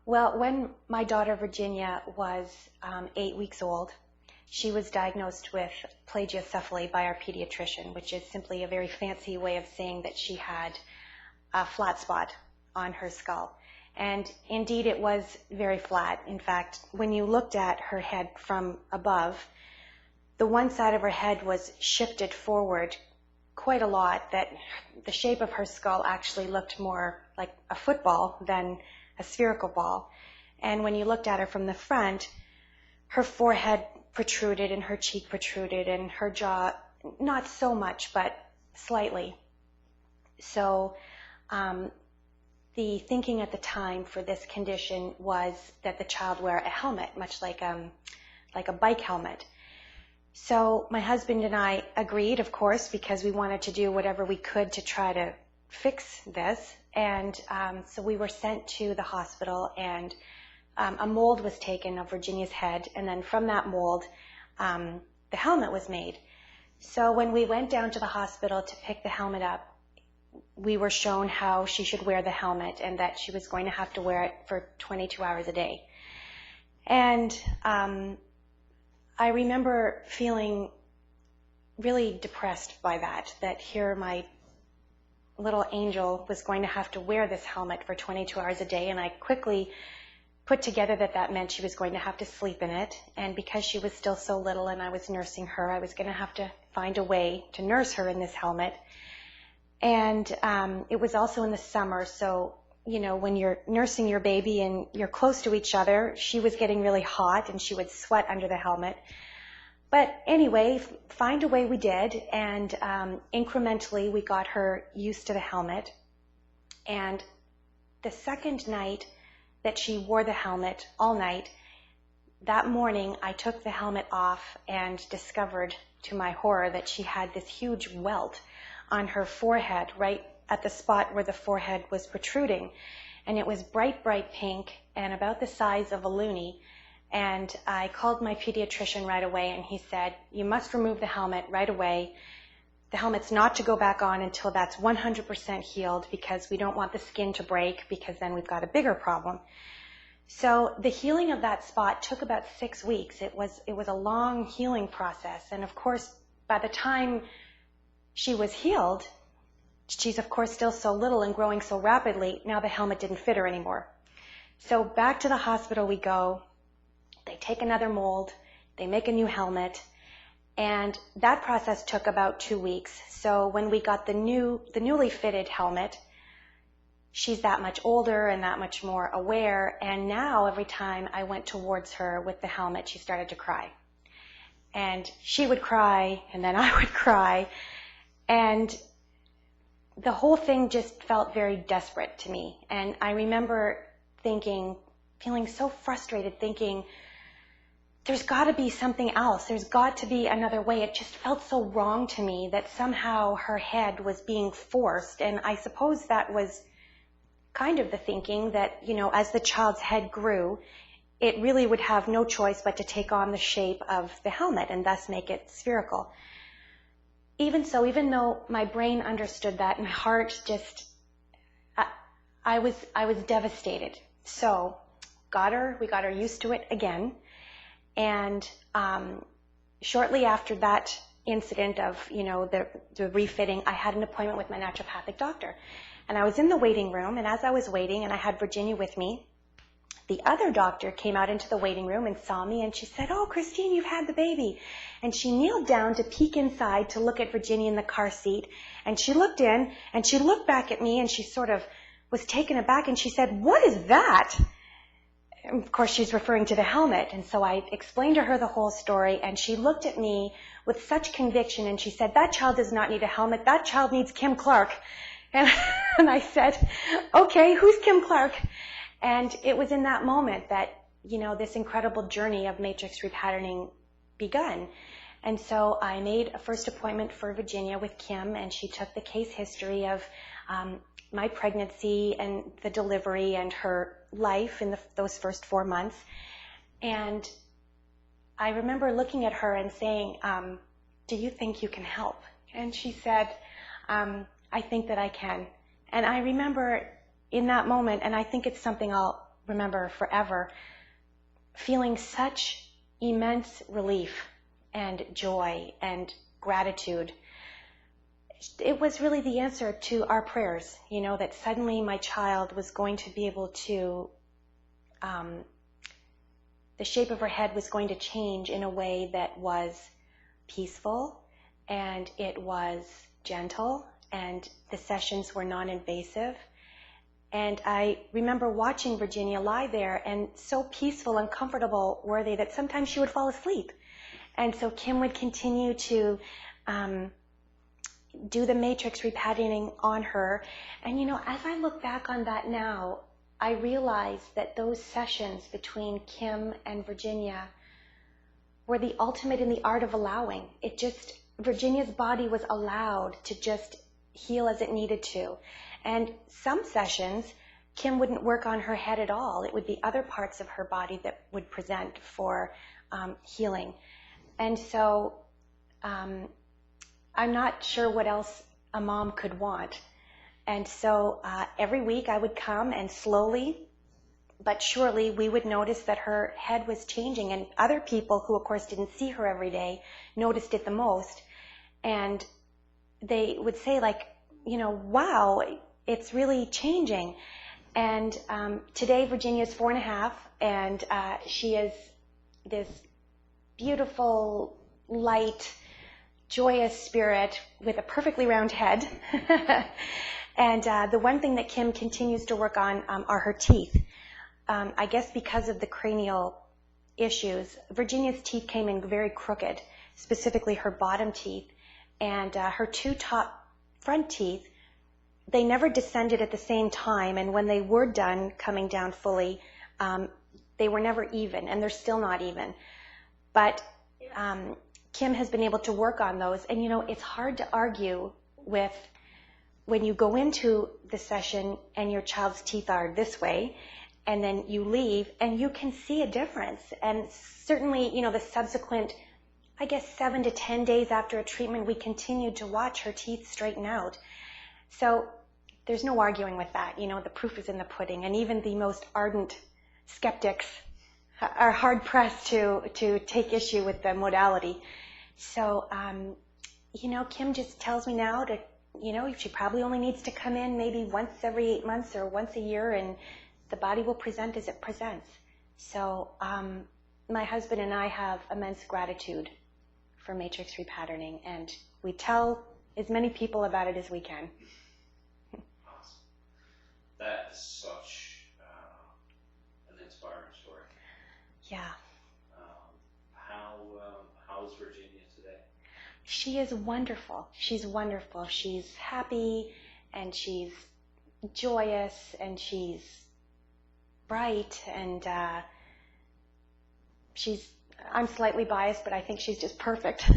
Well, when my daughter Virginia was 8 weeks old, she was diagnosed with plagiocephaly by our pediatrician, which is simply a very fancy way of saying that she had a flat spot on her skull. And indeed, it was very flat. In fact, when you looked at her head from above, the one side of her head was shifted forward quite a lot, that the shape of her skull actually looked more like a football than a spherical ball. And when you looked at her from the front, her forehead protruded and her cheek protruded and her jaw, not so much, but slightly. So the thinking at the time for this condition was that the child wear a helmet, much like a bike helmet. So my husband and I agreed, of course, because we wanted to do whatever we could to try to fix this. And so we were sent to the hospital, and a mold was taken of Virginia's head, and then from that mold, the helmet was made. So when we went down to the hospital to pick the helmet up, we were shown how she should wear the helmet and that she was going to have to wear it for 22 hours a day. And I remember feeling really depressed by that here my little angel was going to have to wear this helmet for 22 hours a day, and I quickly put together that meant she was going to have to sleep in it, and because she was still so little and I was nursing her, I was going to have to find a way to nurse her in this helmet. And it was also in the summer, so when you're nursing your baby and you're close to each other, she was getting really hot and she would sweat under the helmet. But anyway, find a way we did, and incrementally we got her used to the helmet. And the second night that she wore the helmet all night, that morning I took the helmet off and discovered to my horror that she had this huge welt on her forehead, right at the spot where the forehead was protruding. And it was bright, bright pink and about the size of a loonie. And I called my pediatrician right away, and he said, "You must remove the helmet right away. The helmet's not to go back on until that's 100% healed, because we don't want the skin to break, because then we've got a bigger problem." So the healing of that spot took about 6 weeks. It was a long healing process. And of course, by the time she was healed, she's of course still so little and growing so rapidly, now the helmet didn't fit her anymore. So back to the hospital we go. They take another mold, they make a new helmet, and that process took about 2 weeks. So when we got the newly fitted helmet, she's that much older and that much more aware, and now every time I went towards her with the helmet, she started to cry. And she would cry, and then I would cry, and the whole thing just felt very desperate to me. And I remember feeling so frustrated, thinking, there's got to be something else. There's got to be another way. It just felt so wrong to me that somehow her head was being forced. And I suppose that was kind of the thinking that, as the child's head grew, it really would have no choice but to take on the shape of the helmet and thus make it spherical. Even so, even though my brain understood that, my heart just, I was devastated. So we got her used to it again. And shortly after that incident of, the refitting, I had an appointment with my naturopathic doctor. And I was in the waiting room, and as I was waiting, and I had Virginia with me, the other doctor came out into the waiting room and saw me, and she said, "Oh, Christine, you've had the baby." And she kneeled down to peek inside to look at Virginia in the car seat. And she looked in, and she looked back at me, and she sort of was taken aback, and she said, "What is that?" And of course, she's referring to the helmet. And so I explained to her the whole story, and she looked at me with such conviction, and she said, "That child does not need a helmet. That child needs Kim Clark." And I said, "Okay, who's Kim Clark?" And it was in that moment that, this incredible journey of matrix repatterning begun. And so I made a first appointment for Virginia with Kim, and she took the case history of my pregnancy and the delivery and her life in those first 4 months. And I remember looking at her and saying, "Do you think you can help?" And she said, "I think that I can." And I remember in that moment, and I think it's something I'll remember forever, feeling such immense relief and joy and gratitude. It was really the answer to our prayers, that suddenly my child was going to be able to, the shape of her head was going to change in a way that was peaceful, and it was gentle, and the sessions were non-invasive. And I remember watching Virginia lie there, and so peaceful and comfortable were they that sometimes she would fall asleep. And so Kim would continue to do the matrix repatterning on her. And as I look back on that now, I realize that those sessions between Kim and Virginia were the ultimate in the art of allowing. Virginia's body was allowed to just heal as it needed to. And some sessions, Kim wouldn't work on her head at all. It would be other parts of her body that would present for healing. And so I'm not sure what else a mom could want. And so every week I would come, and slowly but surely we would notice that her head was changing. And other people who, of course, didn't see her every day noticed it the most. And they would say, wow, it's really changing. And today Virginia's 4.5, and she is this beautiful, light, joyous spirit with a perfectly round head. And the one thing that Kim continues to work on are her teeth. I guess because of the cranial issues, Virginia's teeth came in very crooked, specifically her bottom teeth, and her 2 top front teeth, they never descended at the same time, and when they were done coming down fully, they were never even, and they're still not even. But Kim has been able to work on those, and it's hard to argue with when you go into the session and your child's teeth are this way, and then you leave, and you can see a difference. And certainly, the subsequent, 7 to 10 days after a treatment, we continued to watch her teeth straighten out. So there's no arguing with that. The proof is in the pudding. And even the most ardent skeptics are hard-pressed to take issue with the modality. So, Kim just tells me now that, she probably only needs to come in maybe once every 8 months or once a year, and the body will present as it presents. So my husband and I have immense gratitude for matrix repatterning, and we tell as many people about it as we can. Awesome. That is such an inspiring story. Yeah. How is Virginia today? She is wonderful. She's wonderful. She's happy, and she's joyous, and she's bright, and I'm slightly biased, but I think she's just perfect.